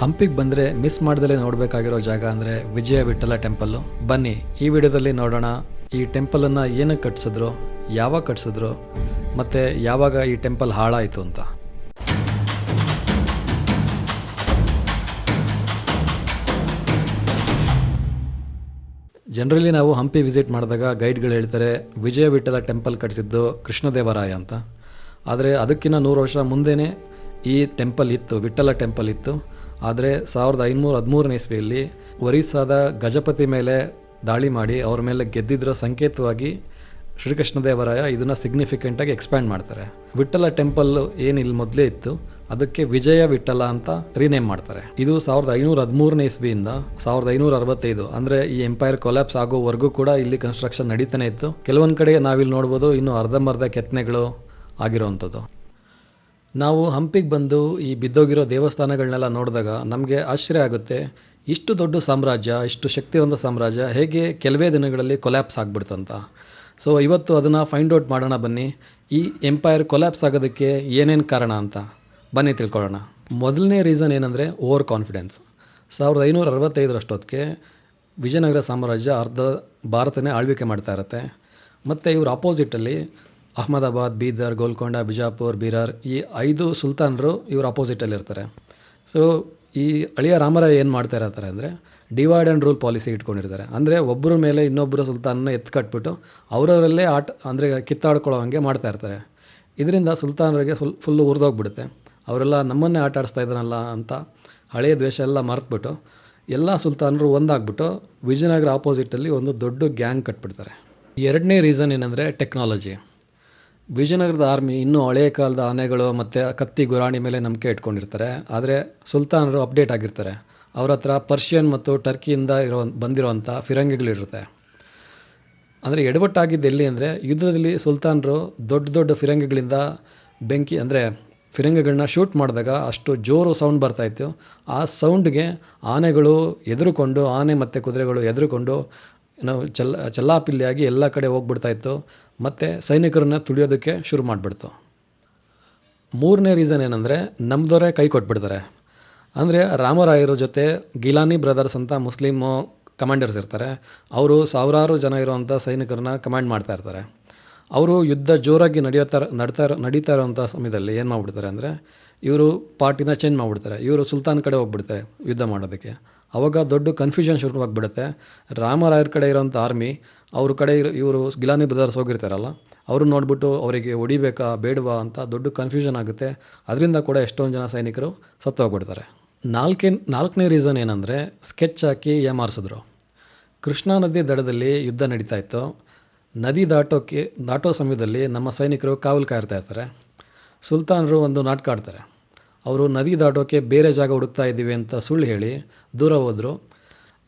ಹಂಪಿಗೆ ಬಂದರೆ ಮಿಸ್ ಮಾಡ್ದಲೇ ನೋಡಬೇಕಾಗಿರೋ ಜಾಗ ಅಂದರೆ ವಿಜಯ ವಿಠಲ ಟೆಂಪಲ್ಲು. ಬನ್ನಿ ಈ ವಿಡಿಯೋದಲ್ಲಿ ನೋಡೋಣ ಈ ಟೆಂಪಲನ್ನು ಏನಕ್ಕೆ ಕಟ್ಸಿದ್ರು, ಯಾವಾಗ ಕಟ್ಸಿದ್ರು, ಮತ್ತು ಯಾವಾಗ ಈ ಟೆಂಪಲ್ ಹಾಳಾಯಿತು ಅಂತ. ಜನರಲಿ ನಾವು ಹಂಪಿ ವಿಸಿಟ್ ಮಾಡಿದಾಗ ಗೈಡ್ಗಳು ಹೇಳ್ತಾರೆ ವಿಜಯ ವಿಠಲ ಟೆಂಪಲ್ ಕಟ್ಟಿಸಿದ್ದು ಕೃಷ್ಣದೇವರಾಯ ಅಂತ. ಆದರೆ ಅದಕ್ಕಿಂತ 100 ವರ್ಷ ಮುಂದೆನೇ ಈ ಟೆಂಪಲ್ ಇತ್ತು, ವಿಠಲ ಟೆಂಪಲ್ ಇತ್ತು. ಆದರೆ 1513ನೇ ಇಸ್ವಿಯಲ್ಲಿ ಒರಿಸ್ಸಾದ ಗಜಪತಿ ಮೇಲೆ ದಾಳಿ ಮಾಡಿ ಅವ್ರ ಮೇಲೆ ಗೆದ್ದಿದ್ದರ ಸಂಕೇತವಾಗಿ ಶ್ರೀಕೃಷ್ಣದೇವರಾಯ ಇದನ್ನು ಸಿಗ್ನಿಫಿಕೆಂಟಾಗಿ ಎಕ್ಸ್ಪ್ಯಾಂಡ್ ಮಾಡ್ತಾರೆ. ವಿಠಲ ಟೆಂಪಲ್ ಏನು ಇಲ್ಲಿ ಮೊದಲೇ ಇತ್ತು ಅದಕ್ಕೆ ವಿಜಯ ವಿಠಲ ಅಂತ ರೀನೇಮ್ ಮಾಡ್ತಾರೆ. ಇದು 1513ನೇ ಇಸ್ವಿಯಿಂದ 1565 ಅಂದರೆ ಈ ಎಂಪೈರ್ ಕೊಲ್ಯಾಪ್ಸ್ ಆಗೋವರೆಗೂ ಕೂಡ ಇಲ್ಲಿ ಕನ್ಸ್ಟ್ರಕ್ಷನ್ ನಡೀತಾನೆ ಇತ್ತು. ಕೆಲವೊಂದು ಕಡೆ ನಾವಿಲ್ಲಿ ನೋಡ್ಬೋದು ಇನ್ನೂ ಅರ್ಧಂಬರ್ಧ ಕೆತ್ತನೆಗಳು ಆಗಿರೋವಂಥದ್ದು. ನಾವು ಹಂಪಿಗೆ ಬಂದು ಈ ಬಿದ್ದೋಗಿರೋ ದೇವಸ್ಥಾನಗಳನ್ನೆಲ್ಲ ನೋಡಿದಾಗ ನಮಗೆ ಆಶ್ಚರ್ಯ ಆಗುತ್ತೆ, ಇಷ್ಟು ದೊಡ್ಡ ಸಾಮ್ರಾಜ್ಯ, ಇಷ್ಟು ಶಕ್ತಿವಂತ ಸಾಮ್ರಾಜ್ಯ ಹೇಗೆ ಕೆಲವೇ ದಿನಗಳಲ್ಲಿ ಕೊಲ್ಯಾಪ್ಸ್ ಆಗಿಬಿಡ್ತಂತ. ಸೊ ಇವತ್ತು ಅದನ್ನು ಫೈಂಡ್ ಔಟ್ ಮಾಡೋಣ ಬನ್ನಿ. ಈ ಎಂಪೈರ್ ಕೊಲ್ಯಾಪ್ಸ್ ಆಗೋದಕ್ಕೆ ಏನೇನು ಕಾರಣ ಅಂತ ಬನ್ನಿ ತಿಳ್ಕೊಳ್ಳೋಣ. ಮೊದಲನೇ ರೀಸನ್ ಏನಂದರೆ ಓವರ್ ಕಾನ್ಫಿಡೆನ್ಸ್. 1565ರಷ್ಟೊತ್ತಿಗೆ ವಿಜಯನಗರ ಸಾಮ್ರಾಜ್ಯ ಅರ್ಧ ಭಾರತನೇ ಆಳ್ವಿಕೆ ಮಾಡ್ತಾ ಇರುತ್ತೆ. ಮತ್ತು ಇವ್ರ ಆಪೋಸಿಟಲ್ಲಿ ಅಹಮದಾಬಾದ್, ಬೀದರ್, ಗೋಲ್ಕೊಂಡ, ಬಿಜಾಪುರ್, ಬೀರರ್ ಈ 5 ಸುಲ್ತಾನರು ಇವ್ರ ಅಪೋಸಿಟಲ್ಲಿ ಇರ್ತಾರೆ. ಸೊ ಈ ಅಳಿಯ ರಾಮರಾಯ ಏನು ಮಾಡ್ತಾ ಇರ್ತಾರೆ ಅಂದರೆ ಡಿವೈಡ್ ಆ್ಯಂಡ್ ರೂಲ್ ಪಾಲಿಸಿ ಇಟ್ಕೊಂಡಿರ್ತಾರೆ. ಅಂದರೆ ಒಬ್ಬರ ಮೇಲೆ ಇನ್ನೊಬ್ಬರು ಸುಲ್ತಾನನ್ನ ಎತ್ಕಟ್ಬಿಟ್ಟು ಅವರವರಲ್ಲೇ ಅಂದರೆ ಕಿತ್ತಾಡ್ಕೊಳ್ಳೋ ಹಾಗೆ ಮಾಡ್ತಾ ಇರ್ತಾರೆ. ಇದರಿಂದ ಸುಲ್ತಾನರಿಗೆ ಫುಲ್ಲು ಉರಿದೋಗ್ಬಿಡುತ್ತೆ. ಅವರೆಲ್ಲ ನಮ್ಮನ್ನೇ ಆಟ ಆಡಿಸ್ತಾ ಇದ್ದಾನಲ್ಲ ಅಂತ ಹಳೆಯ ದ್ವೇಷ ಎಲ್ಲ ಮರೆತುಬಿಟ್ಟು ಎಲ್ಲ ಸುಲ್ತಾನರು ಒಂದಾಗ್ಬಿಟ್ಟು ವಿಜಯನಗರ ಆಪೋಸಿಟಲ್ಲಿ ಒಂದು ದೊಡ್ಡ ಗ್ಯಾಂಗ್ ಕಟ್ಬಿಡ್ತಾರೆ. ಎರಡನೇ ರೀಸನ್ ಏನಂದರೆ ಟೆಕ್ನಾಲಜಿ. ವಿಜಯನಗರದ ಆರ್ಮಿ ಇನ್ನೂ ಹಳೆಯ ಕಾಲದ ಆನೆಗಳು ಮತ್ತು ಕತ್ತಿ ಗುರಾಣಿ ಮೇಲೆ ನಂಬಿಕೆ ಇಟ್ಕೊಂಡಿರ್ತಾರೆ. ಆದರೆ ಸುಲ್ತಾನರು ಅಪ್ಡೇಟ್ ಆಗಿರ್ತಾರೆ. ಅವ್ರ ಹತ್ರ ಪರ್ಷಿಯನ್ ಮತ್ತು ಟರ್ಕಿಯಿಂದ ಬಂದಿರೋವಂಥ ಫಿರಂಗಿಗಳಿರುತ್ತೆ. ಅಂದರೆ ಎಡವಟ್ಟಾಗಿದ್ದು ಎಲ್ಲಿ ಅಂದರೆ ಯುದ್ಧದಲ್ಲಿ ಸುಲ್ತಾನರು ದೊಡ್ಡ ದೊಡ್ಡ ಫಿರಂಗಿಗಳಿಂದ ಬೆಂಕಿ ಅಂದರೆ ಫಿರಂಗಿಗಳನ್ನ ಶೂಟ್ ಮಾಡಿದಾಗ ಅಷ್ಟು ಜೋರು ಸೌಂಡ್ ಬರ್ತಾಯಿತ್ತು. ಆ ಸೌಂಡ್ಗೆ ಆನೆಗಳು ಎದುರುಕೊಂಡು, ಆನೆ ಮತ್ತು ಕುದುರೆಗಳು ಎದುರುಕೊಂಡು ನಾವು ಚೆಲ್ಲಾಪಿಲ್ಲಿಯಾಗಿ ಎಲ್ಲ ಕಡೆ ಹೋಗ್ಬಿಡ್ತಾಯಿತ್ತು ಮತ್ತು ಸೈನಿಕರನ್ನ ತುಳಿಯೋದಕ್ಕೆ ಶುರು ಮಾಡಿಬಿಡ್ತು. ಮೂರನೇ ರೀಸನ್ ಏನಂದರೆ ನಮ್ಮದವರೇ ಕೈ ಕೊಟ್ಬಿಡ್ತಾರೆ. ಅಂದರೆ ರಾಮರಾಯರ ಜೊತೆ ಗಿಲಾನಿ ಬ್ರದರ್ಸ್ ಅಂತ ಮುಸ್ಲಿಮು ಕಮಾಂಡರ್ಸ್ ಇರ್ತಾರೆ. ಅವರು ಸಾವಿರಾರು ಜನ ಇರುವಂಥ ಸೈನಿಕರನ್ನ ಕಮಾಂಡ್ ಮಾಡ್ತಾ ಇರ್ತಾರೆ. ಅವರು ಯುದ್ಧ ಜೋರಾಗಿ ನಡೀತಾ ಇರೋವಂಥ ಸಮಯದಲ್ಲಿ ಏನು ಮಾಡಿಬಿಡ್ತಾರೆ ಅಂದರೆ ಇವರು ಪಾರ್ಟಿನ ಚೇಂಜ್ ಮಾಡಿಬಿಡ್ತಾರೆ. ಇವರು ಸುಲ್ತಾನ್ ಕಡೆ ಹೋಗ್ಬಿಡ್ತಾರೆ ಯುದ್ಧ ಮಾಡೋದಕ್ಕೆ. ಆವಾಗ ದೊಡ್ಡ ಕನ್ಫ್ಯೂಷನ್ ಶುರುವಾಗಿಬಿಡುತ್ತೆ. ರಾಮರಾಯರ ಕಡೆ ಇರೋಂಥ ಆರ್ಮಿ ಅವ್ರ ಕಡೆ ಇವರು ಗಿಲಾನಿ ಬ್ರದರ್ಸ್ ಹೋಗಿರ್ತಾರಲ್ಲ ಅವರು ನೋಡಿಬಿಟ್ಟು ಅವರಿಗೆ ಹೊಡಿಬೇಕಾ ಬೇಡವಾ ಅಂತ ದೊಡ್ಡ ಕನ್ಫ್ಯೂಷನ್ ಆಗುತ್ತೆ. ಅದರಿಂದ ಕೂಡ ಎಷ್ಟೊಂದು ಜನ ಸೈನಿಕರು ಸತ್ತು ಹೋಗ್ಬಿಡ್ತಾರೆ. ನಾಲ್ಕನೇ ರೀಸನ್ ಏನಂದರೆ ಸ್ಕೆಚ್ ಹಾಕಿ ಏಮಾರಿಸಿದ್ರು. ಕೃಷ್ಣಾ ನದಿ ದಡದಲ್ಲಿ ಯುದ್ಧ ನಡೀತಾ ಇತ್ತು. ನದಿ ದಾಟೋ ಸಮಯದಲ್ಲಿ ನಮ್ಮ ಸೈನಿಕರು ಕಾವಲು ಕಾಯ್ತಾ ಇರ್ತಾರೆ. ಸುಲ್ತಾನರು ಒಂದು ನಾಟಕ ಆಡ್ತಾರೆ. ಅವರು ನದಿ ದಾಟೋಕ್ಕೆ ಬೇರೆ ಜಾಗ ಹುಡುಕ್ತಾ ಇದ್ದೀವಿ ಅಂತ ಸುಳ್ಳು ಹೇಳಿ ದೂರ ಹೋದರು.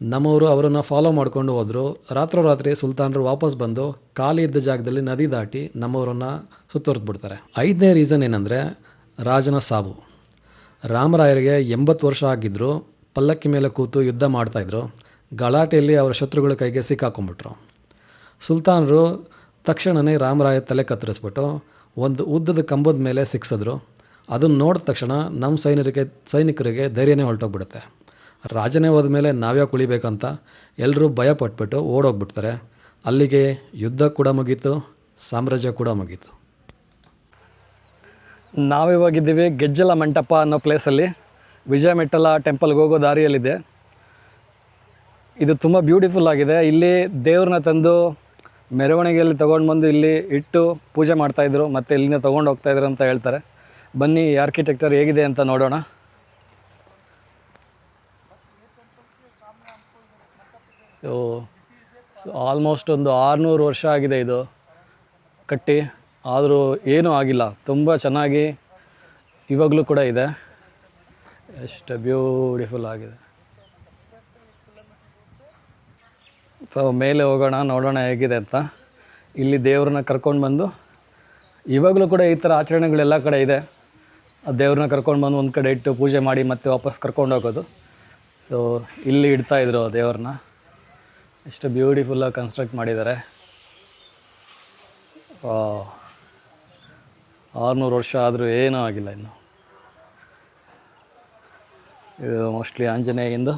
ನಮ್ಮವರು ಅವರನ್ನು ಫಾಲೋ ಮಾಡ್ಕೊಂಡು ಹೋದರು. ರಾತ್ರೋರಾತ್ರಿ ಸುಲ್ತಾನರು ವಾಪಸ್ ಬಂದು ಖಾಲಿ ಇದ್ದ ಜಾಗದಲ್ಲಿ ನದಿ ದಾಟಿ ನಮ್ಮವರನ್ನು ಸುತ್ತುವರೆದ್ಬಿಡ್ತಾರೆ. 5ನೇ ರೀಸನ್ ಏನಂದರೆ ರಾಜನ ಸಾವು. ರಾಮರಾಯರಿಗೆ 80 ವರ್ಷ ಆಗಿದ್ದರು. ಪಲ್ಲಕ್ಕಿ ಮೇಲೆ ಕೂತು ಯುದ್ಧ ಮಾಡ್ತಾಯಿದ್ರು. ಗಲಾಟೆಯಲ್ಲಿ ಅವರ ಶತ್ರುಗಳ ಕೈಗೆ ಸಿಕ್ಕಾಕೊಂಡ್ಬಿಟ್ರು. ಸುಲ್ತಾನರು ತಕ್ಷಣವೇ ರಾಮರಾಯ ತಲೆ ಕತ್ತರಿಸ್ಬಿಟ್ಟು ಒಂದು ಉದ್ದದ ಕಂಬದ ಮೇಲೆ ಸಿಕ್ಕಿಸಿದ್ರು. ಅದನ್ನು ನೋಡಿದ ತಕ್ಷಣ ನಮ್ಮ ಸೈನಿಕರಿಗೆ ಧೈರ್ಯನೇ ಹೊರಟೋಗ್ಬಿಡುತ್ತೆ. ರಾಜನೇ ಹೋದ ಮೇಲೆ ನಾವ್ಯಾಕೆ ಉಳಿಬೇಕಂತ ಎಲ್ಲರೂ ಭಯಪಟ್ಬಿಟ್ಟು ಓಡೋಗ್ಬಿಡ್ತಾರೆ. ಅಲ್ಲಿಗೆ ಯುದ್ಧ ಕೂಡ ಮುಗೀತು, ಸಾಮ್ರಾಜ್ಯ ಕೂಡ ಮುಗೀತು. ನಾವಿವಾಗಿದ್ದೀವಿ ಗೆಜ್ಜಲ ಮಂಟಪ ಅನ್ನೋ ಪ್ಲೇಸಲ್ಲಿ. ವಿಜಯ ವಿಠಲ ಟೆಂಪಲ್ಗೆ ಹೋಗೋ ದಾರಿಯಲ್ಲಿದೆ. ಇದು ತುಂಬ ಬ್ಯೂಟಿಫುಲ್ ಆಗಿದೆ. ಇಲ್ಲಿ ದೇವ್ರನ್ನ ತಂದು ಮೆರವಣಿಗೆಯಲ್ಲಿ ತೊಗೊಂಡು ಬಂದು ಇಲ್ಲಿ ಇಟ್ಟು ಪೂಜೆ ಮಾಡ್ತಾಯಿದ್ರು ಮತ್ತು ಇಲ್ಲಿಂದ ತೊಗೊಂಡು ಹೋಗ್ತಾಯಿದ್ರು ಅಂತ ಹೇಳ್ತಾರೆ. ಬನ್ನಿ ಈ ಆರ್ಕಿಟೆಕ್ಚರ್ ಹೇಗಿದೆ ಅಂತ ನೋಡೋಣ. ಸೊ ಆಲ್ಮೋಸ್ಟ್ ಒಂದು 600 ವರ್ಷ ಆಗಿದೆ ಇದು ಕಟ್ಟಿ, ಆದರೂ ಏನೂ ಆಗಿಲ್ಲ. ತುಂಬ ಚೆನ್ನಾಗಿ ಇವಾಗಲೂ ಕೂಡ ಇದೆ. ಎಷ್ಟು ಬ್ಯೂಟಿಫುಲ್ ಆಗಿದೆ. ಸೊ ಮೇಲೆ ಹೋಗೋಣ, ನೋಡೋಣ ಹೇಗಿದೆ ಅಂತ. ಇಲ್ಲಿ ದೇವ್ರನ್ನ ಕರ್ಕೊಂಡು ಬಂದು ಇವಾಗಲೂ ಕೂಡ ಈ ಥರ ಆಚರಣೆಗಳೆಲ್ಲ ಕಡೆ ಇದೆ. ಆ ದೇವ್ರನ್ನ ಕರ್ಕೊಂಡು ಬಂದು ಒಂದು ಕಡೆ ಇಟ್ಟು ಪೂಜೆ ಮಾಡಿ ಮತ್ತೆ ವಾಪಸ್ ಕರ್ಕೊಂಡು ಹೋಗೋದು. ಸೊ ಇಲ್ಲಿ ಇಡ್ತಾಯಿದ್ರು ದೇವ್ರನ್ನ. ಎಷ್ಟು ಬ್ಯೂಟಿಫುಲ್ಲಾಗಿ ಕನ್ಸ್ಟ್ರಕ್ಟ್ ಮಾಡಿದ್ದಾರೆ. 600 ವರ್ಷ ಆದರೂ ಏನೂ ಆಗಿಲ್ಲ ಇನ್ನು. ಇದು ಮೋಸ್ಟ್ಲಿ ಆಂಜನೇಯಿಂದ.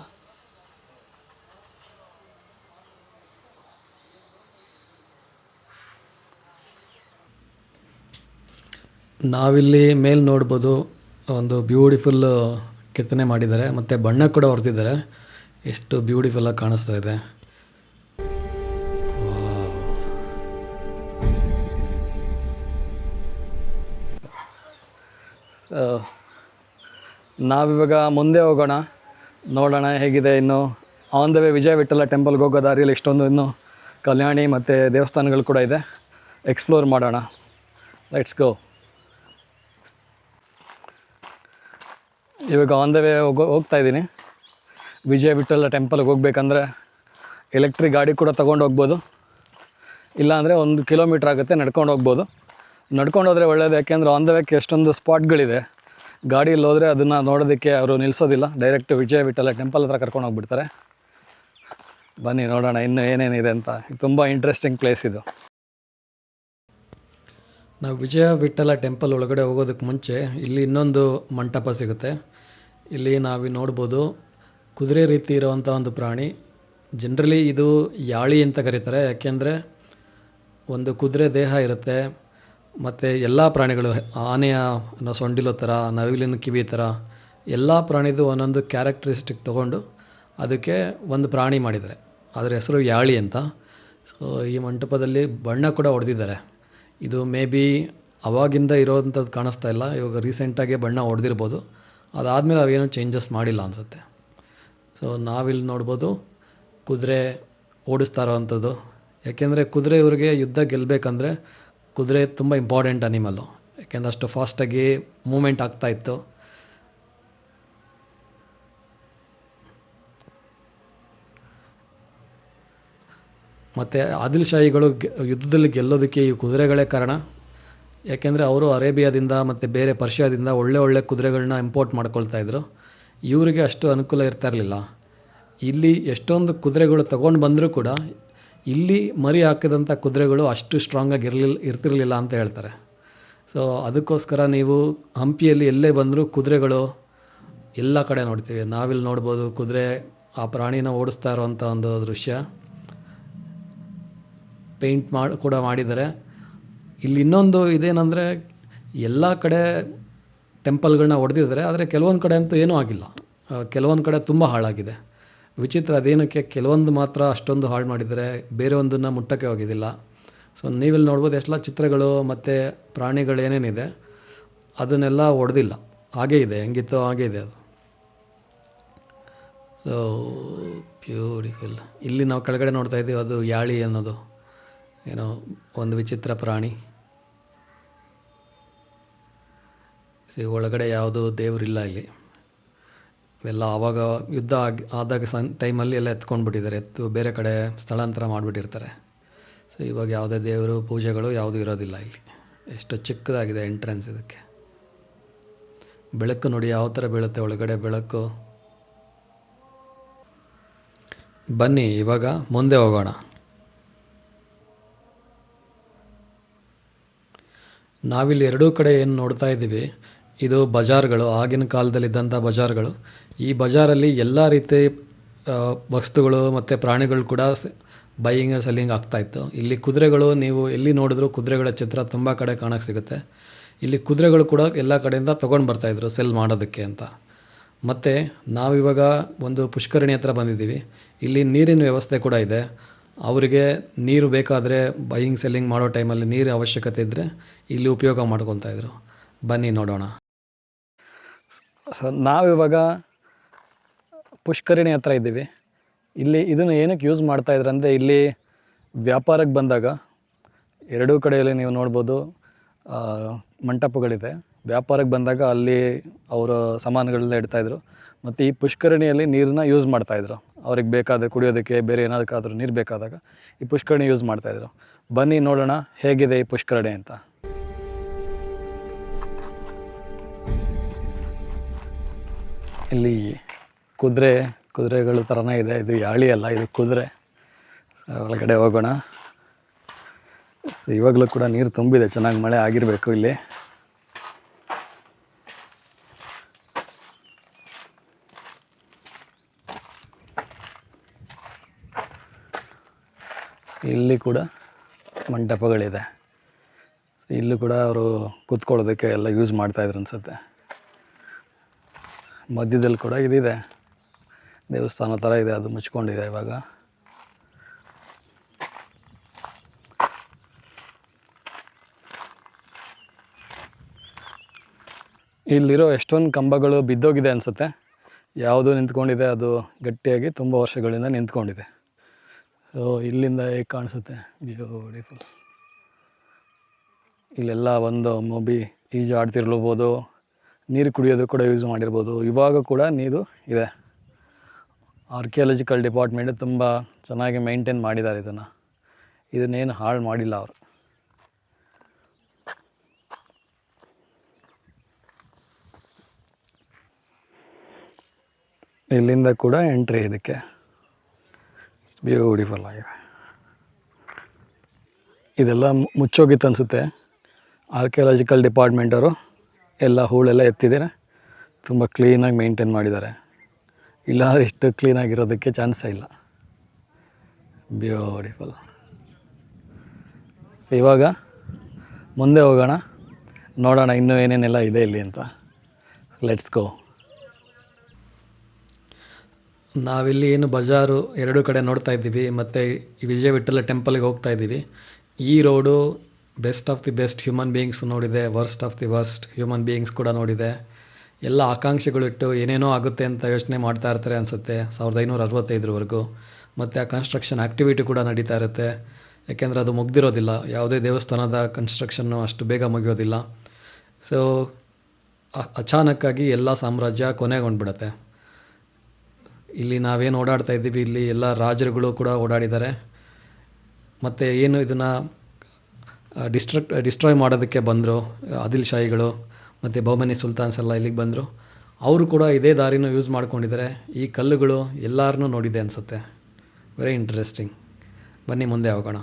ನಾವಿಲ್ಲಿ ಮೇಲೆ ನೋಡ್ಬೋದು ಒಂದು ಬ್ಯೂಟಿಫುಲ್ ಕೆತ್ತನೆ ಮಾಡಿದ್ದಾರೆ ಮತ್ತು ಬಣ್ಣ ಕೂಡ ಹೊಡೆದಿದ್ದಾರೆ. ಎಷ್ಟು ಬ್ಯೂಟಿಫುಲ್ಲಾಗಿ ಕಾಣಿಸ್ತಾ ಇದೆ. ಸೊ ನಾವಿವಾಗ ಮುಂದೆ ಹೋಗೋಣ, ನೋಡೋಣ ಹೇಗಿದೆ. ಇನ್ನು ಆನ್ ದ ವೇ ವಿಜಯ ವಿಠಲ ಟೆಂಪಲ್ಗೆ ಹೋಗೋ ದಾರಿಯಲ್ಲಿ ಇಷ್ಟೊಂದು ಇನ್ನು ಕಲ್ಯಾಣಿ ಮತ್ತು ದೇವಸ್ಥಾನಗಳು ಕೂಡ ಇದೆ, ಎಕ್ಸ್ಪ್ಲೋರ್ ಮಾಡೋಣ. Let's go. ಇವಾಗ ಆನ್ ದ ವೇ ಹೋಗ್ತಾ ಇದ್ದೀನಿ. ವಿಜಯ ವಿಠಲ ಟೆಂಪಲ್ಗೆ ಹೋಗ್ಬೇಕಂದ್ರೆ ಎಲೆಕ್ಟ್ರಿಕ್ ಗಾಡಿ ಕೂಡ ತೊಗೊಂಡು ಹೋಗ್ಬೋದು, ಇಲ್ಲಾಂದರೆ 1 ಕಿಲೋಮೀಟ್ರ್ ಆಗುತ್ತೆ, ನಡ್ಕೊಂಡು ಹೋಗ್ಬೋದು. ನಡ್ಕೊಂಡು ಹೋದರೆ ಒಳ್ಳೆಯದು, ಯಾಕೆಂದರೆ ಆನ್ ದ ವೇಕ್ಕೆ ಎಷ್ಟೊಂದು ಸ್ಪಾಟ್ಗಳಿದೆ. ಗಾಡಿಯಲ್ಲಿ ಹೋದರೆ ಅದನ್ನು ನೋಡೋದಕ್ಕೆ ಅವರು ನಿಲ್ಲಿಸೋದಿಲ್ಲ, ಡೈರೆಕ್ಟ್ ವಿಜಯ ವಿಠಲ ಟೆಂಪಲ್ ಹತ್ರ ಕರ್ಕೊಂಡು ಹೋಗ್ಬಿಡ್ತಾರೆ. ಬನ್ನಿ ನೋಡೋಣ ಇನ್ನೂ ಏನೇನಿದೆ ಅಂತ. ತುಂಬ ಇಂಟ್ರೆಸ್ಟಿಂಗ್ ಪ್ಲೇಸ್ ಇದು. ನಾವು ವಿಜಯ ವಿಠಲ ಟೆಂಪಲ್ ಒಳಗಡೆ ಹೋಗೋದಕ್ಕೆ ಮುಂಚೆ ಇಲ್ಲಿ ಇನ್ನೊಂದು ಮಂಟಪ ಸಿಗುತ್ತೆ. ಇಲ್ಲಿ ನಾವು ನೋಡ್ಬೋದು ಕುದುರೆ ರೀತಿ ಇರುವಂಥ ಒಂದು ಪ್ರಾಣಿ. ಜನರಲಿ ಇದು ಯಾಳಿ ಅಂತ ಕರೀತಾರೆ, ಯಾಕೆಂದರೆ ಒಂದು ಕುದುರೆ ದೇಹ ಇರುತ್ತೆ ಮತ್ತು ಎಲ್ಲ ಪ್ರಾಣಿಗಳು, ಆನೆಯ ಸೊಂಡಿಲೋ ಥರ, ನವಿಲಿನ ಕಿವಿ ಥರ ಎಲ್ಲ ಪ್ರಾಣಿದು ಒಂದೊಂದು ಕ್ಯಾರೆಕ್ಟರಿಸ್ಟಿಕ್ ತೊಗೊಂಡು ಅದಕ್ಕೆ ಒಂದು ಪ್ರಾಣಿ ಮಾಡಿದ್ದಾರೆ. ಅದರ ಹೆಸರು ಯಾಳಿ ಅಂತ. ಸೊ ಈ ಮಂಟಪದಲ್ಲಿ ಬಣ್ಣ ಕೂಡ ಹೊಡೆದಿದ್ದಾರೆ. ಇದು ಮೇ ಬಿ ಅವಾಗಿಂದ ಇರೋವಂಥದ್ದು ಕಾಣಿಸ್ತಾ ಇಲ್ಲ, ಇವಾಗ ರೀಸೆಂಟಾಗಿ ಬಣ್ಣ ಹೊಡೆದಿರ್ಬೋದು. ಅದಾದಮೇಲೆ ಅವೇನೂ ಚೇಂಜಸ್ ಮಾಡಿಲ್ಲ ಅನಿಸುತ್ತೆ. ಸೊ ನಾವಿಲ್ಲಿ ನೋಡ್ಬೋದು ಕುದುರೆ ಓಡಿಸ್ತಾ ಇರೋವಂಥದ್ದು. ಯಾಕೆಂದರೆ ಕುದುರೆ ಇವ್ರಿಗೆ ಯುದ್ಧ ಗೆಲ್ಲಬೇಕಂದ್ರೆ ಕುದುರೆ ತುಂಬ ಇಂಪಾರ್ಟೆಂಟ್ ಅನಿಮಲ್ಲು, ಯಾಕೆಂದರೆ ಅಷ್ಟು ಫಾಸ್ಟಾಗಿ ಮೂಮೆಂಟ್ ಆಗ್ತಾಯಿತ್ತು. ಮತ್ತು ಆದಿಲ್ ಶಾಹಿಗಳು ಯುದ್ಧದಲ್ಲಿ ಗೆಲ್ಲೋದಕ್ಕೆ ಈ ಕುದುರೆಗಳೇ ಕಾರಣ. ಯಾಕೆಂದರೆ ಅವರು ಅರೇಬಿಯಾದಿಂದ ಮತ್ತು ಬೇರೆ ಪರ್ಷಿಯಾದಿಂದ ಒಳ್ಳೆ ಕುದುರೆಗಳನ್ನ ಇಂಪೋರ್ಟ್ ಮಾಡ್ಕೊಳ್ತಾಯಿದ್ರು. ಇವರಿಗೆ ಅಷ್ಟು ಅನುಕೂಲ ಇರ್ತಾ ಇರಲಿಲ್ಲ. ಇಲ್ಲಿ ಎಷ್ಟೊಂದು ಕುದುರೆಗಳು ತೊಗೊಂಡು ಬಂದರೂ ಕೂಡ ಇಲ್ಲಿ ಮರಿ ಹಾಕಿದಂಥ ಕುದುರೆಗಳು ಅಷ್ಟು ಸ್ಟ್ರಾಂಗಾಗಿ ಇರ್ತಿರಲಿಲ್ಲ ಅಂತ ಹೇಳ್ತಾರೆ. ಸೊ ಅದಕ್ಕೋಸ್ಕರ ನೀವು ಹಂಪಿಯಲ್ಲಿ ಎಲ್ಲೇ ಬಂದರೂ ಕುದುರೆಗಳು ಎಲ್ಲ ಕಡೆ ನೋಡ್ತೀವಿ. ನಾವಿಲ್ಲಿ ನೋಡ್ಬೋದು ಕುದುರೆ ಆ ಪ್ರಾಣಿನ ಓಡಿಸ್ತಾ ಇರೋವಂಥ ಒಂದು ದೃಶ್ಯ. ಪೇಂಟ್ ಕೂಡ ಮಾಡಿದ್ದಾರೆ. ಇಲ್ಲಿ ಇನ್ನೊಂದು ಇದೇನೆಂದರೆ ಎಲ್ಲ ಕಡೆ ಟೆಂಪಲ್ಗಳನ್ನ ಹೊಡೆದಿದ್ದಾರೆ, ಆದರೆ ಕೆಲವೊಂದು ಕಡೆ ಅಂತೂ ಏನೂ ಆಗಿಲ್ಲ. ಕೆಲವೊಂದು ಕಡೆ ತುಂಬ ಹಾಳಾಗಿದೆ. ವಿಚಿತ್ರ ಅದೇನಕ್ಕೆ ಕೆಲವೊಂದು ಮಾತ್ರ ಅಷ್ಟೊಂದು ಹಾಳು ಮಾಡಿದ್ದಾರೆ, ಬೇರೆ ಒಂದನ್ನು ಮುಟ್ಟಕ್ಕೆ ಹೋಗಿದ್ದಿಲ್ಲ. ಸೊ ನೀವಿಲ್ಲಿ ನೋಡ್ಬೋದು ಎಷ್ಟೆಲ್ಲ ಚಿತ್ರಗಳು ಮತ್ತು ಪ್ರಾಣಿಗಳು ಏನೇನಿದೆ ಅದನ್ನೆಲ್ಲ ಹೊಡೆದಿಲ್ಲ, ಹಾಗೇ ಇದೆ, ಹೆಂಗಿತ್ತೋ ಹಾಗೇ ಇದೆ ಅದು. So beautiful. ಇಲ್ಲಿ ನಾವು ಕೆಳಗಡೆ ನೋಡ್ತಾ ಇದ್ದೀವಿ, ಅದು ಯಾಳಿ ಅನ್ನೋದು ಏನೋ ಒಂದು ವಿಚಿತ್ರ ಪ್ರಾಣಿ. ಒಳಗಡೆ ಯಾವುದೂ ದೇವರಿಲ್ಲ ಇಲ್ಲಿ. ಎಲ್ಲ ಆವಾಗ ಯುದ್ಧ ಆದಾಗ ಟೈಮಲ್ಲಿ ಎಲ್ಲ ಎತ್ಕೊಂಡ್ಬಿಟ್ಟಿದ್ದಾರೆ, ಬೇರೆ ಕಡೆ ಸ್ಥಳಾಂತರ ಮಾಡಿಬಿಟ್ಟಿರ್ತಾರೆ. ಸೊ ಇವಾಗ ಯಾವುದೇ ದೇವರು ಪೂಜೆಗಳು ಯಾವುದೂ ಇರೋದಿಲ್ಲ ಇಲ್ಲಿ. ಎಷ್ಟು ಚಿಕ್ಕದಾಗಿದೆ ಎಂಟ್ರೆನ್ಸ್ ಇದಕ್ಕೆ. ಬೆಳಕು ನೋಡಿ ಯಾವ ಥರ ಬೀಳುತ್ತೆ ಒಳಗಡೆ ಬೆಳಕು. ಬನ್ನಿ ಇವಾಗ ಮುಂದೆ ಹೋಗೋಣ. ನಾವಿಲ್ಲಿ ಎರಡೂ ಕಡೆ ಏನು ನೋಡ್ತಾ ಇದ್ದೀವಿ ಇದು ಬಜಾರ್ಗಳು, ಆಗಿನ ಕಾಲದಲ್ಲಿದ್ದಂಥ ಬಜಾರ್ಗಳು. ಈ ಬಜಾರಲ್ಲಿ ಎಲ್ಲ ರೀತಿ ವಸ್ತುಗಳು ಮತ್ತು ಪ್ರಾಣಿಗಳು ಕೂಡ ಬೈಯಿಂಗ್ ಸೆಲ್ಲಿಂಗ್ ಆಗ್ತಾಯಿತ್ತು. ಇಲ್ಲಿ ಕುದುರೆಗಳು ನೀವು ಎಲ್ಲಿ ನೋಡಿದ್ರೂ ಕುದುರೆಗಳ ಚಿತ್ರ ತುಂಬ ಕಡೆ ಕಾಣಕ್ಕೆ ಸಿಗುತ್ತೆ. ಇಲ್ಲಿ ಕುದುರೆಗಳು ಕೂಡ ಎಲ್ಲ ಕಡೆಯಿಂದ ತೊಗೊಂಡು ಬರ್ತಾಯಿದ್ರು ಸೆಲ್ ಮಾಡೋದಕ್ಕೆ ಅಂತ. ಮತ್ತು ನಾವಿವಾಗ ಒಂದು ಪುಷ್ಕರಣಿ ಹತ್ರ ಬಂದಿದ್ದೀವಿ. ಇಲ್ಲಿ ನೀರಿನ ವ್ಯವಸ್ಥೆ ಕೂಡ ಇದೆ. ಅವರಿಗೆ ನೀರು ಬೇಕಾದರೆ ಬೈಯಿಂಗ್ ಸೆಲ್ಲಿಂಗ್ ಮಾಡೋ ಟೈಮಲ್ಲಿ ನೀರು ಅವಶ್ಯಕತೆ ಇದ್ದರೆ ಇಲ್ಲಿ ಉಪಯೋಗ ಮಾಡ್ಕೊತಾಯಿದ್ರು. ಬನ್ನಿ ನೋಡೋಣ. ಸೊ ನಾವಿವಾಗ ಪುಷ್ಕರಣಿ ಹತ್ರ ಇದ್ದೀವಿ. ಇಲ್ಲಿ ಇದನ್ನು ಏನಕ್ಕೆ ಯೂಸ್ ಮಾಡ್ತಾಯಿದ್ರು ಅಂದರೆ ಇಲ್ಲಿ ವ್ಯಾಪಾರಕ್ಕೆ ಬಂದಾಗ ಎರಡೂ ಕಡೆಯಲ್ಲಿ ನೀವು ನೋಡ್ಬೋದು ಮಂಟಪಗಳಿದೆ. ವ್ಯಾಪಾರಕ್ಕೆ ಬಂದಾಗ ಅಲ್ಲಿ ಅವರು ಸಾಮಾನುಗಳನ್ನ ಇಡ್ತಾಯಿದ್ರು. ಮತ್ತು ಈ ಪುಷ್ಕರಣಿಯಲ್ಲಿ ನೀರನ್ನ ಯೂಸ್ ಮಾಡ್ತಾಯಿದ್ರು. ಅವ್ರಿಗೆ ಬೇಕಾದರೆ ಕುಡಿಯೋದಕ್ಕೆ, ಬೇರೆ ಏನಾದಕ್ಕಾದರೂ ನೀರು ಬೇಕಾದಾಗ ಈ ಪುಷ್ಕರಣಿ ಯೂಸ್ ಮಾಡ್ತಾಯಿದ್ರು. ಬನ್ನಿ ನೋಡೋಣ ಹೇಗಿದೆ ಈ ಪುಷ್ಕರಣಿ ಅಂತ. ಇಲ್ಲಿ ಕುದುರೆಗಳು ಥರನೇ ಇದೆ. ಇದು ಯಾಳಿ ಅಲ್ಲ, ಇದು ಕುದುರೆ. ಒಳಗಡೆ ಹೋಗೋಣ. ಸೊ ಇವಾಗಲೂ ಕೂಡ ನೀರು ತುಂಬಿದೆ, ಚೆನ್ನಾಗಿ ಮಳೆ ಆಗಿರಬೇಕು ಇಲ್ಲಿ. ಇಲ್ಲಿ ಕೂಡ ಮಂಟಪಗಳಿದೆ. ಸೊ ಇಲ್ಲೂ ಕೂಡ ಅವರು ಕೂತ್ಕೊಳ್ಳೋದಕ್ಕೆ ಎಲ್ಲ ಯೂಸ್ ಮಾಡ್ತಾಯಿದ್ರು ಅನಿಸುತ್ತೆ. ಮಧ್ಯದಲ್ಲಿ ಕೂಡ ಇದಿದೆ, ದೇವಸ್ಥಾನ ಥರ ಇದೆ, ಅದು ಮುಚ್ಕೊಂಡಿದೆ ಇವಾಗ. ಇಲ್ಲಿರೋ ಎಷ್ಟೊಂದು ಕಂಬಗಳು ಬಿದ್ದೋಗಿದೆ ಅನಿಸುತ್ತೆ. ಯಾವುದು ನಿಂತ್ಕೊಂಡಿದೆ ಅದು ಗಟ್ಟಿಯಾಗಿ ತುಂಬ ವರ್ಷಗಳಿಂದ ನಿಂತ್ಕೊಂಡಿದೆ. ಸೊ ಇಲ್ಲಿಂದ ಹೇಗೆ ಕಾಣಿಸುತ್ತೆ, ಬ್ಯೂಟಿಫುಲ್. ಇಲ್ಲೆಲ್ಲ ಒಂದು ಮೊಬಿ ಈಜು ಆಡ್ತಿರ್ಬೋದು, ನೀರು ಕುಡಿಯೋದು ಕೂಡ ಯೂಸ್ ಮಾಡಿರ್ಬೋದು. ಇವಾಗ ಕೂಡ ನೀರು ಇದೆ. ಆರ್ಕಿಯಾಲಜಿಕಲ್ ಡಿಪಾರ್ಟ್ಮೆಂಟ್ ತುಂಬ ಚೆನ್ನಾಗಿ ಮೇಂಟೈನ್ ಮಾಡಿದ್ದಾರೆ ಇದನ್ನೇನು ಹಾಳು ಮಾಡಿಲ್ಲ ಅವರು. ಇಲ್ಲಿಂದ ಕೂಡ ಎಂಟ್ರಿ ಇದಕ್ಕೆ. ಬ್ಯೂಟಿಫುಲ್ ಆಗಿದೆ. ಇದೆಲ್ಲ ಮುಚ್ಚೋಗಿತ್ತು ಅನಿಸುತ್ತೆ. ಆರ್ಕಿಯಾಲಜಿಕಲ್ ಡಿಪಾರ್ಟ್ಮೆಂಟವರು ಎಲ್ಲ ಹೂಳೆಲ್ಲ ಎತ್ತಿದ್ದಾರೆ, ತುಂಬ ಕ್ಲೀನಾಗಿ ಮೇಂಟೈನ್ ಮಾಡಿದ್ದಾರೆ. ಇಲ್ಲಾಂದರೆ ಇಷ್ಟು ಕ್ಲೀನಾಗಿರೋದಕ್ಕೆ ಚಾನ್ಸೇ ಇಲ್ಲ. ಬ್ಯೂಟಿಫುಲ್. ಸೊ ಇವಾಗ ಮುಂದೆ ಹೋಗೋಣ, ನೋಡೋಣ ಇನ್ನೂ ಏನೇನೆಲ್ಲ ಇದೆ ಇಲ್ಲಿ ಅಂತ. Let's go. ನಾವಿಲ್ಲಿ ಏನು ಬಜಾರು ಎರಡೂ ಕಡೆ ನೋಡ್ತಾ ಇದ್ದೀವಿ, ಮತ್ತು ಈ ವಿಜಯ ವಿಠ್ಠಲ ಟೆಂಪಲ್ಗೆ ಹೋಗ್ತಾ ಇದ್ದೀವಿ. ಈ road best of the best human beings ನೋಡಿದೆ, worst of the worst human beings ಕೂಡ ನೋಡಿದೆ. ಎಲ್ಲ ಆಕಾಂಕ್ಷೆಗಳಿಟ್ಟು ಏನೇನೋ ಆಗುತ್ತೆ ಅಂತ ಯೋಚನೆ ಮಾಡ್ತಾ ಇರ್ತಾರೆ ಅನಿಸುತ್ತೆ 1565ವರೆಗೂ. ಮತ್ತು ಆ ಕನ್ಸ್ಟ್ರಕ್ಷನ್ ಆ್ಯಕ್ಟಿವಿಟಿ ಕೂಡ ನಡೀತಾ ಇರುತ್ತೆ, ಯಾಕೆಂದರೆ ಅದು ಮುಗ್ದಿರೋದಿಲ್ಲ. ಯಾವುದೇ ದೇವಸ್ಥಾನದ ಕನ್ಸ್ಟ್ರಕ್ಷನ್ನು ಅಷ್ಟು ಬೇಗ ಮುಗಿಯೋದಿಲ್ಲ. ಸೊ ಅಚಾನಕ್ಕಾಗಿ ಎಲ್ಲ ಸಾಮ್ರಾಜ್ಯ ಕೊನೆಗೊಂಡ್ಬಿಡುತ್ತೆ. ಇಲ್ಲಿ ನಾವೇನು ಓಡಾಡ್ತಾ ಇದ್ದೀವಿ, ಇಲ್ಲಿ ಎಲ್ಲ ರಾಜರುಗಳು ಕೂಡ ಓಡಾಡಿದ್ದಾರೆ. ಮತ್ತು ಏನು ಇದನ್ನು ಡಿಸ್ಟ್ರಾಯ್ ಮಾಡೋದಕ್ಕೆ ಬಂದರು ಆದಿಲ್ ಶಾಹಿಗಳು ಮತ್ತು ಬಹಮನಿ ಸುಲ್ತಾನ್ಸ್ ಎಲ್ಲ ಇಲ್ಲಿಗೆ ಬಂದರು. ಅವರು ಕೂಡ ಇದೇ ದಾರಿನೂ ಯೂಸ್ ಮಾಡ್ಕೊಂಡಿದ್ದಾರೆ. ಈ ಕಲ್ಲುಗಳು ಎಲ್ಲರನ್ನೂ ನೋಡಿದೆ ಅನಿಸುತ್ತೆ. Very interesting. ಬನ್ನಿ ಮುಂದೆ ಹೋಗೋಣ.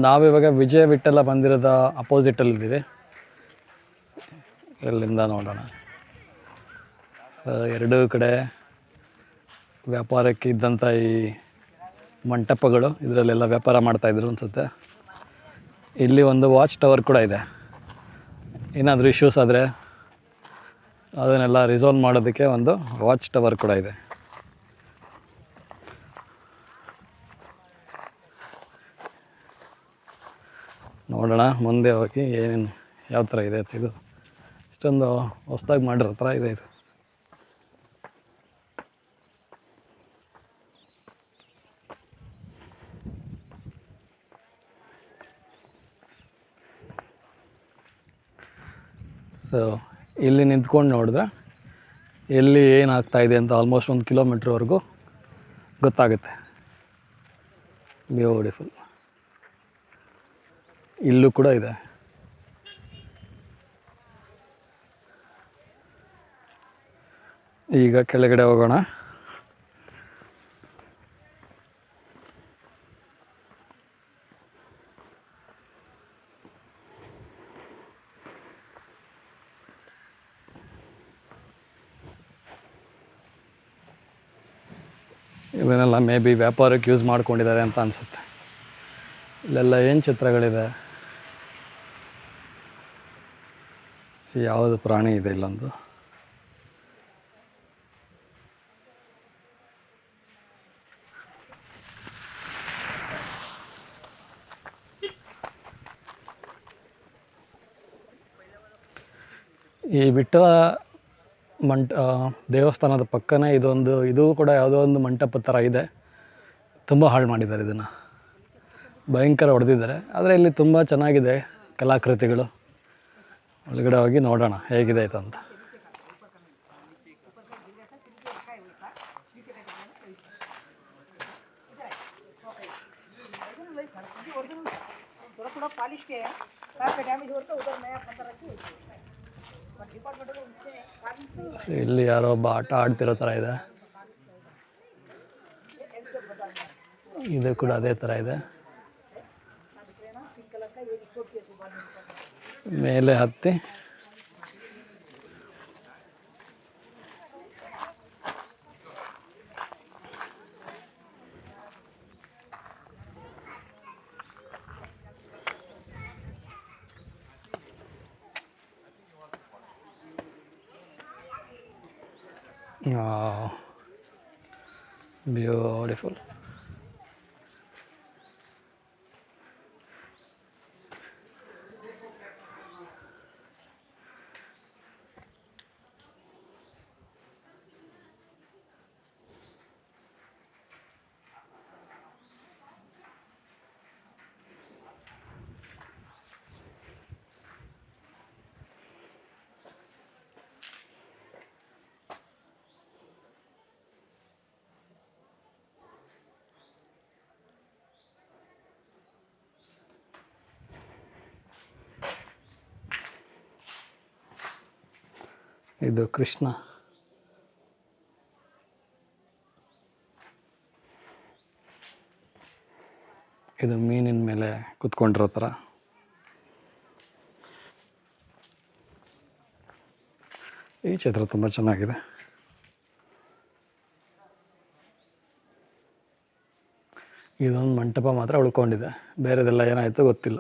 ನಾವಿವಾಗ ವಿಜಯ ವಿಠ್ಠಲ ಮಂದಿರದ ಅಪೋಸಿಟಲ್ಲಿದ್ದೀವಿ. ಇಲ್ಲಿಂದ ನೋಡೋಣ. ಸೊ ಎರಡೂ ಕಡೆ ವ್ಯಾಪಾರಕ್ಕೆ ಇದ್ದಂಥ ಈ ಮಂಟಪಗಳು, ಇದರಲ್ಲೆಲ್ಲ ವ್ಯಾಪಾರ ಮಾಡ್ತಾಯಿದ್ರು ಅನಿಸುತ್ತೆ. ಇಲ್ಲಿ ಒಂದು ವಾಚ್ ಟವರ್ ಕೂಡ ಇದೆ. ಏನಾದರೂ ಇಶ್ಯೂಸ್ ಆದರೆ ಅದನ್ನೆಲ್ಲ ರಿಸಾಲ್ವ್ ಮಾಡೋದಕ್ಕೆ ಒಂದು ವಾಚ್ ಟವರ್ ಕೂಡ ಇದೆ. ನೋಡೋಣ ಮುಂದೆ ಹೋಗಿ ಏನೇನು ಯಾವ ಥರ ಇದೆ ಅಂತ. ಇದು ಇಷ್ಟೊಂದು ಹೊಸ್ದಾಗಿ ಮಾಡಿರೋ ಥರ ಇದೆ ಇದು. ಸೊ ಇಲ್ಲಿ ನಿಂತ್ಕೊಂಡು ನೋಡಿದ್ರೆ ಎಲ್ಲಿ ಏನಾಗ್ತಾಯಿದೆ ಅಂತ ಆಲ್ಮೋಸ್ಟ್ 1 ಕಿಲೋಮೀಟ್ರ್ವರೆಗೂ ಗೊತ್ತಾಗುತ್ತೆ. ಬ್ಯೂಟಿಫುಲ್. ಇಲ್ಲೂ ಕೂಡ ಇದೆ. ಈಗ ಕೆಳಗಡೆ ಹೋಗೋಣ. ಇದನ್ನೆಲ್ಲ ಮೇ ಬಿ ವ್ಯಾಪಾರಕ್ಕೆ ಯೂಸ್ ಮಾಡ್ಕೊಂಡಿದ್ದಾರೆ ಅಂತ ಅನಿಸುತ್ತೆ. ಇಲ್ಲೆಲ್ಲ ಏನು ಚಿತ್ರಗಳಿದೆ, ಯಾವುದು ಪ್ರಾಣಿ ಇದೆ ಇಲ್ಲೊಂದು. ಈ ವಿಠ್ಠಲ ದೇವಸ್ಥಾನದ ಪಕ್ಕನೇ ಇದು ಕೂಡ ಯಾವುದೋ ಒಂದು ಮಂಟಪ ಥರ ಇದೆ. ತುಂಬ ಹಾಳು ಮಾಡಿದ್ದಾರೆ ಇದನ್ನು, ಭಯಂಕರ ಹೊಡೆದಿದ್ದಾರೆ. ಆದರೆ ಇಲ್ಲಿ ತುಂಬ ಚೆನ್ನಾಗಿದೆ ಕಲಾಕೃತಿಗಳು. ಒಳಗಡೆ ಹೋಗಿ ನೋಡೋಣ ಹೇಗಿದೆ ಅಂತ. ಸೊ ಇಲ್ಲಿ ಯಾರೋ ಒಬ್ಬ ಆಟ ಆಡ್ತಿರೋ ಥರ ಇದೆ. ಇದು ಕೂಡ ಅದೇ ಥರ ಇದೆ. ಮೇಲೆ ಹತ್ತಿ ಬ್ಯೂಟಿಫುಲ್. ಇದು ಕೃಷ್ಣ. ಇದು ಮೀನಿನ ಮೇಲೆ ಕುತ್ಕೊಂಡಿರೋ ಥರ. ಈ ಚಿತ್ರ ತುಂಬ ಚೆನ್ನಾಗಿದೆ. ಇದೊಂದು ಮಂಟಪ ಮಾತ್ರ ಉಳ್ಕೊಂಡಿದೆ, ಬೇರೆದೆಲ್ಲ ಏನಾಯಿತು ಗೊತ್ತಿಲ್ಲ.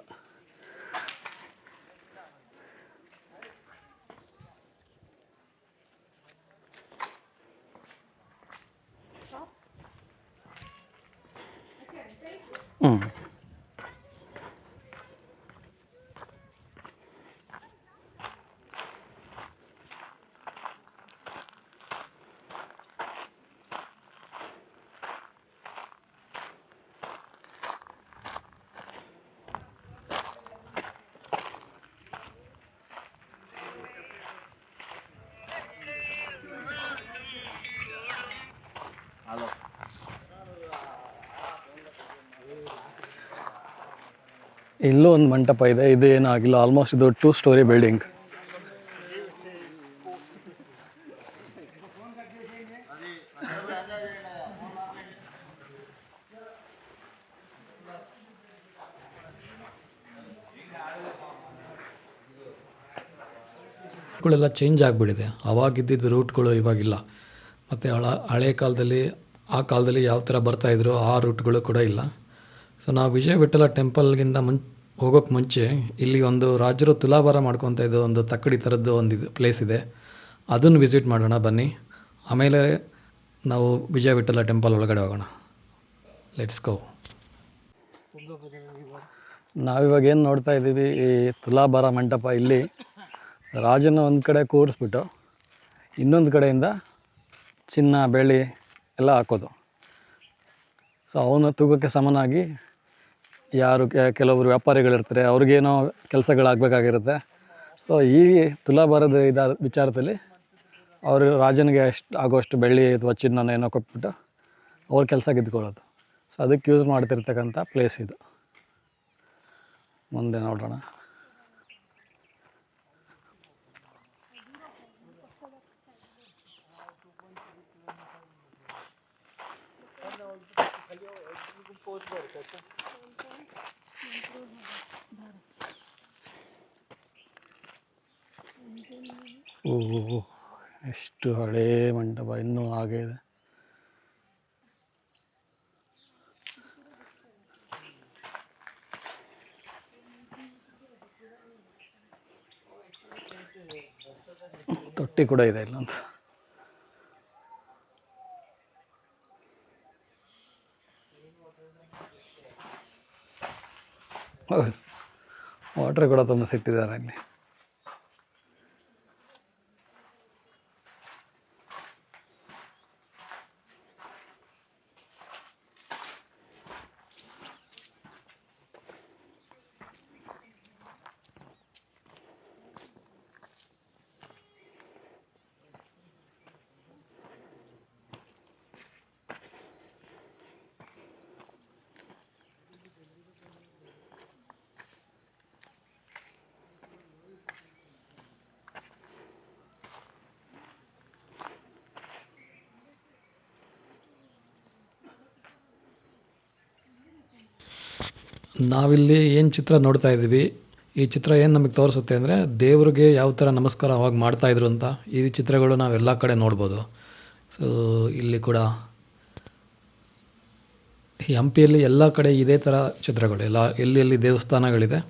ಇಲ್ಲೂ ಒಂದು ಮಂಟಪ ಇದೆ. ಇದು ಏನೂ ಆಗಿಲ್ಲ, ಆಲ್ಮೋಸ್ಟ್ ಇದು 2 ಸ್ಟೋರಿ ಬಿಲ್ಡಿಂಗ್. ಗಳೆಲ್ಲ ಚೇಂಜ್ ಆಗಿಬಿಟ್ಟಿದೆ. ಅವಾಗಿದ್ದಿದ್ದು ರೂಟ್ಗಳು ಇವಾಗಿಲ್ಲ. ಮತ್ತು ಹಳೆ ಕಾಲದಲ್ಲಿ ಆ ಕಾಲದಲ್ಲಿ ಯಾವ ಥರ ಬರ್ತಾಯಿದ್ರು ಆ ರೂಟ್ಗಳು ಕೂಡ ಇಲ್ಲ. ಸೊ ನಾವು ವಿಜಯ ವಿಠಲ ಟೆಂಪಲ್ಗಿಂತ ಹೋಗೋಕ್ಕೆ ಮುಂಚೆ ಇಲ್ಲಿ ಒಂದು ರಾಜರು ತುಲಾಭಾರ ಮಾಡ್ಕೊತಾ ಇದ್ದು ಒಂದು ತಕ್ಕಡಿ ಥರದ್ದು ಒಂದು ಪ್ಲೇಸ್ ಇದೆ, ಅದನ್ನು ವಿಸಿಟ್ ಮಾಡೋಣ ಬನ್ನಿ. ಆಮೇಲೆ ನಾವು ವಿಜಯ ವಿಠಲ ಟೆಂಪಲ್ ಒಳಗಡೆ ಹೋಗೋಣ. Let's go. ನಾವಿವಾಗ ಏನು ನೋಡ್ತಾ ಇದ್ದೀವಿ, ಈ ತುಲಾಭಾರ ಮಂಟಪ. ಇಲ್ಲಿ ರಾಜನ ಒಂದು ಕಡೆ ಕೂರಿಸ್ಬಿಟ್ಟು ಇನ್ನೊಂದು ಕಡೆಯಿಂದ ಚಿನ್ನ ಬೆಳ್ಳಿ ಎಲ್ಲ ಹಾಕೋದು. ಸೊ ಅವನ ತೂಕಕ್ಕೆ ಸಮನಾಗಿ ಯಾರು ಕೆಲವರು ವ್ಯಾಪಾರಿಗಳಿರ್ತಾರೆ, ಅವ್ರಿಗೇನೋ ಕೆಲಸಗಳಾಗಬೇಕಾಗಿರುತ್ತೆ. ಸೊ ಈ ತುಲಾಭಾರದ ವಿಚಾರದಲ್ಲಿ ಅವರು ರಾಜನಿಗೆ ಆಗೋಷ್ಟು ಬೆಳ್ಳಿ ಅಥವಾ ಚಿನ್ನನ ಏನೋ ಕೊಟ್ಬಿಟ್ಟು ಅವ್ರ ಕೆಲಸ ಗೆದ್ಕೊಳ್ಳೋದು. ಸೊ ಅದಕ್ಕೆ ಯೂಸ್ ಮಾಡ್ತಿರ್ತಕ್ಕಂಥ ಪ್ಲೇಸ್ ಇದು. ಮುಂದೆ ನೋಡೋಣ. ಓಹ್, ಎಷ್ಟು ಹಳೇ ಮಂಟಪ, ಇನ್ನೂ ಹಾಗೆ ಇದೆ. ತೊಟ್ಟಿ ಕೂಡ ಇದೆ ಇಲ್ಲಂತ. ವಾಟರ್ ಕೂಡ ತುಂಬ ಸಿಟ್ಟಿದ್ದಾರೆ ಇಲ್ಲಿ. ನಾವಿಲ್ಲಿ ಏನು ಚಿತ್ರ ನೋಡ್ತಾ ಇದ್ದೀವಿ, ಈ ಚಿತ್ರ ಏನು ನಮಗೆ ತೋರಿಸುತ್ತೆ ಅಂದರೆ ದೇವ್ರಿಗೆ ಯಾವ ಥರ ನಮಸ್ಕಾರ ಅವಾಗ ಮಾಡ್ತಾಯಿದ್ರು ಅಂತ. ಈ ಚಿತ್ರಗಳು ನಾವೆಲ್ಲ ಕಡೆ ನೋಡ್ಬೋದು. ಸೊ ಇಲ್ಲಿ ಕೂಡ ಈ ಹಂಪಿಯಲ್ಲಿ ಎಲ್ಲ ಕಡೆ ಇದೇ ಥರ ಚಿತ್ರಗಳು, ಎಲ್ಲೆಲ್ಲಿ ದೇವಸ್ಥಾನಗಳಿದೆ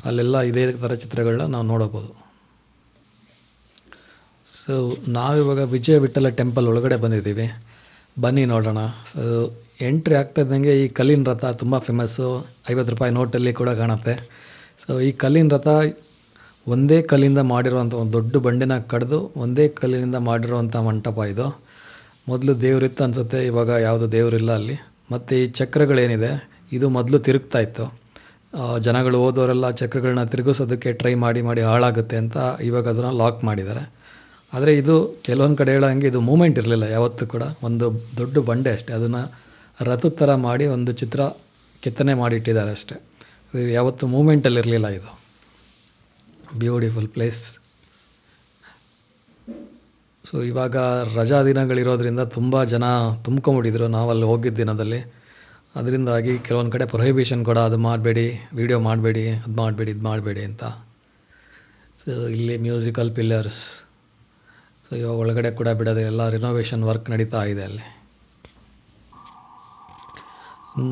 ಅಲ್ಲೆಲ್ಲ ಇದೇ ಥರ ಚಿತ್ರಗಳನ್ನ ನಾವು ನೋಡಬಹುದು. ಸೊ ನಾವಿವಾಗ ವಿಜಯ ವಿಠ್ಠಲ ಟೆಂಪಲ್ ಒಳಗಡೆ ಬಂದಿದ್ದೀವಿ, ಬನ್ನಿ ನೋಡೋಣ. ಸೊ ಎಂಟ್ರಿ ಆಗ್ತಾ ಇದ್ದಂಗೆ ಈ ಕಲ್ಲಿನ ರಥ ತುಂಬ ಫೇಮಸ್ಸು, 50 ರೂಪಾಯಿ ನೋಟಲ್ಲಿ ಕೂಡ ಕಾಣುತ್ತೆ. ಸೊ ಈ ಕಲ್ಲಿನ ರಥ ಒಂದೇ ಕಲ್ಲಿಂದ ಮಾಡಿರುವಂಥ ಒಂದು ದೊಡ್ಡ ಬಂಡೆನ ಕಡಿದು ಒಂದೇ ಕಲ್ಲಿನಿಂದ ಮಾಡಿರುವಂಥ ಮಂಟಪ ಇದು. ಮೊದಲು ದೇವರಿತ್ತು ಅನಿಸುತ್ತೆ, ಇವಾಗ ಯಾವುದು ದೇವರಿಲ್ಲ ಅಲ್ಲಿ. ಮತ್ತು ಈ ಚಕ್ರಗಳೇನಿದೆ ಇದು ಮೊದಲು ತಿರುಗ್ತಾ ಇತ್ತು. ಜನಗಳು ಹೋದವರೆಲ್ಲ ಚಕ್ರಗಳನ್ನ ತಿರುಗಿಸೋದಕ್ಕೆ ಟ್ರೈ ಮಾಡಿ ಮಾಡಿ ಹಾಳಾಗುತ್ತೆ ಅಂತ ಇವಾಗ ಅದನ್ನು ಲಾಕ್ ಮಾಡಿದ್ದಾರೆ. ಆದರೆ ಇದು ಕೆಲವೊಂದು ಕಡೆ ಹೇಳೋಂಗೆ ಇದು ಮೂಮೆಂಟ್ ಇರಲಿಲ್ಲ ಯಾವತ್ತೂ ಕೂಡ, ಒಂದು ದೊಡ್ಡ ಬಂಡೆ ಅಷ್ಟೇ, ಅದನ್ನು ರಥದ ಥರ ಮಾಡಿ ಒಂದು ಚಿತ್ರ ಕೆತ್ತನೆ ಮಾಡಿಟ್ಟಿದ್ದಾರೆ ಅಷ್ಟೇ. ಇದು ಯಾವತ್ತೂ ಮೂಮೆಂಟಲ್ಲಿ ಇರಲಿಲ್ಲ. ಇದು ಬ್ಯೂಟಿಫುಲ್ ಪ್ಲೇಸ್. ಸೊ ಇವಾಗ ರಜಾ ದಿನಗಳಿರೋದ್ರಿಂದ ತುಂಬ ಜನ ತುಂಬ್ಕೊಂಬಿಟ್ಟಿದ್ರು ನಾವಲ್ಲಿ ಹೋಗಿದ್ದ ದಿನದಲ್ಲಿ. ಅದರಿಂದಾಗಿ ಕೆಲವೊಂದು ಕಡೆ ಪ್ರೊಹಿಬಿಷನ್ ಕೂಡ, ಅದು ಮಾಡಬೇಡಿ, ವಿಡಿಯೋ ಮಾಡಬೇಡಿ, ಅದು ಮಾಡಬೇಡಿ, ಇದು ಮಾಡಬೇಡಿ ಅಂತ. ಸೊ ಇಲ್ಲಿ ಮ್ಯೂಸಿಕಲ್ ಪಿಲ್ಲರ್ಸ್. ಸೊ ಇವಾಗ ಒಳಗಡೆ ಕೂಡ ಬಿಡೋದು, ಎಲ್ಲ ರಿನೋವೇಷನ್ ವರ್ಕ್ ನಡೀತಾ ಇದೆ ಅಲ್ಲಿ.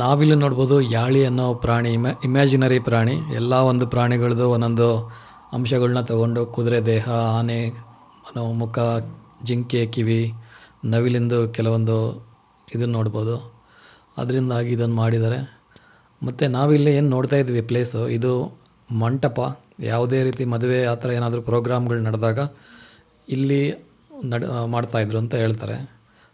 ನಾವಿಲ್ಲಿ ನೋಡ್ಬೋದು ಯಾಳಿ ಅನ್ನೋ ಪ್ರಾಣಿ, ಇಮ್ಯಾಜಿನರಿ ಪ್ರಾಣಿ. ಎಲ್ಲ ಒಂದು ಪ್ರಾಣಿಗಳದ್ದು ಒಂದೊಂದು ಅಂಶಗಳನ್ನ ತಗೊಂಡು, ಕುದುರೆ ದೇಹ, ಆನೆ ಮುಖ, ಜಿಂಕೆ ಕಿವಿ, ನವಿಲಿಂದು ಕೆಲವೊಂದು ಇದನ್ನು ನೋಡ್ಬೋದು. ಅದರಿಂದಾಗಿ ಇದನ್ನು ಮಾಡಿದ್ದಾರೆ. ಮತ್ತು ನಾವಿಲ್ಲಿ ಏನು ನೋಡ್ತಾ ಇದ್ವಿ ಪ್ಲೇಸು, ಇದು ಮಂಟಪ. ಯಾವುದೇ ರೀತಿ ಮದುವೆ ಆ ಥರ ಏನಾದರೂ ಪ್ರೋಗ್ರಾಮ್ಗಳು ನಡೆದಾಗ ಇಲ್ಲಿ ಮಾಡ್ತಾಯಿದ್ರು ಅಂತ ಹೇಳ್ತಾರೆ.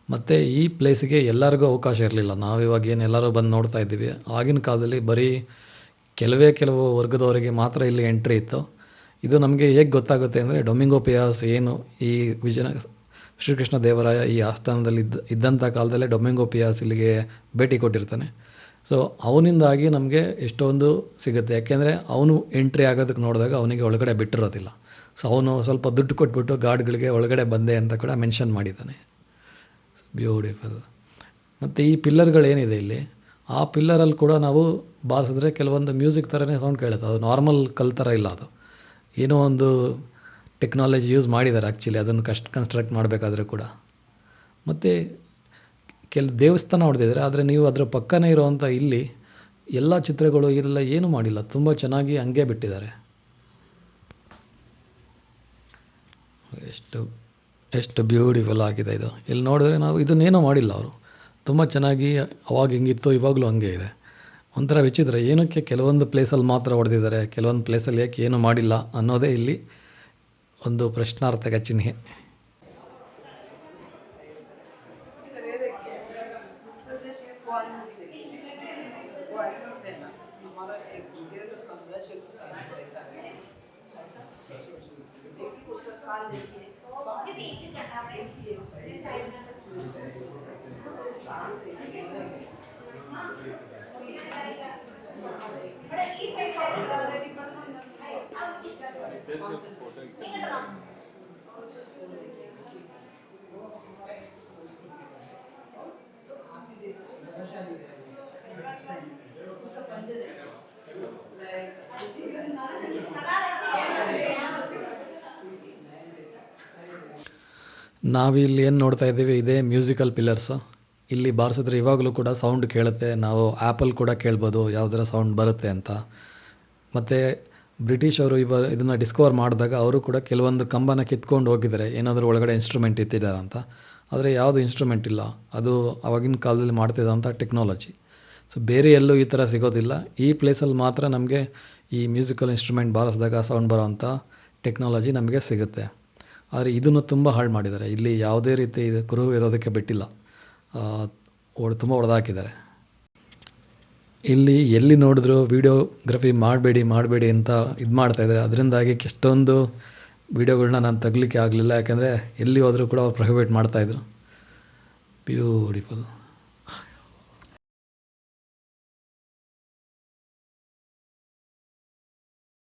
ಮತ್ತು ಈ ಪ್ಲೇಸಿಗೆ ಎಲ್ಲರಿಗೂ ಅವಕಾಶ ಇರಲಿಲ್ಲ. ನಾವಿವಾಗ ಏನು ಎಲ್ಲರೂ ಬಂದು ನೋಡ್ತಾ ಇದ್ದೀವಿ, ಆಗಿನ ಕಾಲದಲ್ಲಿ ಬರೀ ಕೆಲವು ವರ್ಗದವರಿಗೆ ಮಾತ್ರ ಇಲ್ಲಿ ಎಂಟ್ರಿ ಇತ್ತು. ಇದು ನಮಗೆ ಹೇಗೆ ಗೊತ್ತಾಗುತ್ತೆ ಅಂದರೆ, ಡೊಮಿಂಗೋ ಪಿಯಾಸ್ ಏನು ಈ ಶ್ರೀಕೃಷ್ಣ ದೇವರಾಯ ಈ ಆಸ್ಥಾನದಲ್ಲಿ ಇದ್ದಂಥ ಕಾಲದಲ್ಲೇ ಡೊಮಿಂಗೋ ಪಿಯಾಸ್ ಇಲ್ಲಿಗೆ ಭೇಟಿ ಕೊಟ್ಟಿರ್ತಾನೆ. ಸೊ ಅವನಿಂದಾಗಿ ನಮಗೆ ಎಷ್ಟೊಂದು ಸಿಗುತ್ತೆ. ಯಾಕೆಂದರೆ ಅವನು ಎಂಟ್ರಿ ಆಗೋದಕ್ಕೆ ನೋಡಿದಾಗ ಅವನಿಗೆ ಒಳಗಡೆ ಬಿಟ್ಟಿರೋದಿಲ್ಲ. ಸೊ ಅವನು ಸ್ವಲ್ಪ ದುಡ್ಡು ಕೊಟ್ಬಿಟ್ಟು ಗಾರ್ಡ್ಗಳಿಗೆ ಒಳಗಡೆ ಬಂದೆ ಅಂತ ಕೂಡ ಮೆನ್ಷನ್ ಮಾಡಿದ್ದಾನೆ. ಬ್ಯೂಟಿಫುಲ್. ಮತ್ತು ಈ ಪಿಲ್ಲರ್ಗಳೇನಿದೆ ಇಲ್ಲಿ, ಆ ಪಿಲ್ಲರಲ್ಲಿ ಕೂಡ ನಾವು ಬಾರಿಸಿದ್ರೆ ಕೆಲವೊಂದು ಮ್ಯೂಸಿಕ್ ಥರನೇ ಸೌಂಡ್ ಕೇಳುತ್ತೆ. ಅದು ನಾರ್ಮಲ್ ಕಲ್ ಥರ ಇಲ್ಲ, ಅದು ಏನೋ ಒಂದು ಟೆಕ್ನಾಲಜಿ ಯೂಸ್ ಮಾಡಿದ್ದಾರೆ ಆ್ಯಕ್ಚುಲಿ ಅದನ್ನು ಕನ್ಸ್ಟ್ರಕ್ಟ್ ಮಾಡಬೇಕಾದ್ರೆ ಕೂಡ. ಮತ್ತು ದೇವಸ್ಥಾನ ಹೊಡೆದಿದ್ದಾರೆ, ಆದರೆ ನೀವು ಅದರ ಪಕ್ಕನೇ ಇರೋವಂಥ ಇಲ್ಲಿ ಎಲ್ಲ ಚಿತ್ರಗಳು ಇದೆಲ್ಲ ಏನೂ ಮಾಡಿಲ್ಲ, ತುಂಬ ಚೆನ್ನಾಗಿ ಹಂಗೆ ಬಿಟ್ಟಿದ್ದಾರೆ. ಎಷ್ಟು ಬ್ಯೂಟಿಫುಲ್ ಆಗಿದೆ ಇದು. ಇಲ್ಲಿ ನೋಡಿದ್ರೆ ನಾವು ಇದನ್ನೇನೂ ಮಾಡಿಲ್ಲ ಅವರು, ತುಂಬ ಚೆನ್ನಾಗಿ ಅವಾಗ ಹೆಂಗಿತ್ತು ಇವಾಗಲೂ ಹಂಗೆ ಇದೆ. ಒಂಥರ ವಿಚಿತ್ರ, ಏನಕ್ಕೆ ಕೆಲವೊಂದು ಪ್ಲೇಸಲ್ಲಿ ಮಾತ್ರ ಹೊಡೆದಿದ್ದಾರೆ, ಕೆಲವೊಂದು ಪ್ಲೇಸಲ್ಲಿ ಯಾಕೆ ಏನೂ ಮಾಡಿಲ್ಲ ಅನ್ನೋದೇ ಇಲ್ಲಿ ಒಂದು ಪ್ರಶ್ನಾರ್ಥಕ ಚಿಹ್ನೆ. ನಾವಿಲ್ಲಿ ಏನು ನೋಡ್ತಾ ಇದ್ದೀವಿ, ಇದೇ ಮ್ಯೂಸಿಕಲ್ ಪಿಲ್ಲರ್ಸು. ಇಲ್ಲಿ ಬಾರಿಸಿದ್ರೆ ಇವಾಗಲೂ ಕೂಡ ಸೌಂಡ್ ಕೇಳುತ್ತೆ. ನಾವು ಆ್ಯಪಲ್ಲಿ ಕೂಡ ಕೇಳ್ಬೋದು ಯಾವುದರ ಸೌಂಡ್ ಬರುತ್ತೆ ಅಂತ. ಮತ್ತು ಬ್ರಿಟಿಷ್ ಅವರು ಇದನ್ನು ಡಿಸ್ಕವರ್ ಮಾಡಿದಾಗ ಅವರು ಕೂಡ ಕೆಲವೊಂದು ಕಂಬನ ಕಿತ್ಕೊಂಡು ಹೋಗಿದ್ದಾರೆ, ಏನಾದರೂ ಒಳಗಡೆ ಇನ್ಸ್ಟ್ರೂಮೆಂಟ್ ಇಟ್ಟಿದ್ದಾರೆ ಅಂತ. ಆದರೆ ಯಾವುದು ಇನ್ಸ್ಟ್ರೂಮೆಂಟ್ ಇಲ್ಲ, ಅದು ಆವಾಗಿನ ಕಾಲದಲ್ಲಿ ಮಾಡ್ತಿದ್ದಂಥ ಟೆಕ್ನಾಲಜಿ. ಸೊ ಬೇರೆ ಎಲ್ಲೂ ಈ ಥರ ಸಿಗೋದಿಲ್ಲ. ಈ ಪ್ಲೇಸಲ್ಲಿ ಮಾತ್ರ ನಮಗೆ ಈ ಮ್ಯೂಸಿಕಲ್ ಇನ್ಸ್ಟ್ರೂಮೆಂಟ್ ಬಾರಿಸಿದಾಗ ಸೌಂಡ್ ಬರೋವಂಥ ಟೆಕ್ನಾಲಜಿ ನಮಗೆ ಸಿಗುತ್ತೆ. ಆದರೆ ಇದನ್ನು ತುಂಬ ಹಾಳು ಮಾಡಿದ್ದಾರೆ. ಇಲ್ಲಿ ಯಾವುದೇ ರೀತಿ ಇದು ಕುರುಹು ಇರೋದಕ್ಕೆ ಬಿಟ್ಟಿಲ್ಲ, ತುಂಬ ಹೊಡೆದಾಕಿದ್ದಾರೆ. ಇಲ್ಲಿ ಎಲ್ಲಿ ನೋಡಿದ್ರು ವೀಡಿಯೋಗ್ರಫಿ ಮಾಡಬೇಡಿ ಅಂತ ಇದು ಮಾಡ್ತಾಯಿದ್ದಾರೆ. ಅದರಿಂದಾಗಿ ಎಷ್ಟೊಂದು ವೀಡಿಯೋಗಳನ್ನ ನಾನು ತೆಗಲಿಕ್ಕೆ ಆಗಲಿಲ್ಲ, ಯಾಕೆಂದರೆ ಎಲ್ಲಿ ಹೋದರೂ ಕೂಡ ಅವ್ರು ಪ್ರೊಹಿಬಿಟ್ ಮಾಡ್ತಾಯಿದ್ರು. ಬ್ಯೂಟಿಫುಲ್.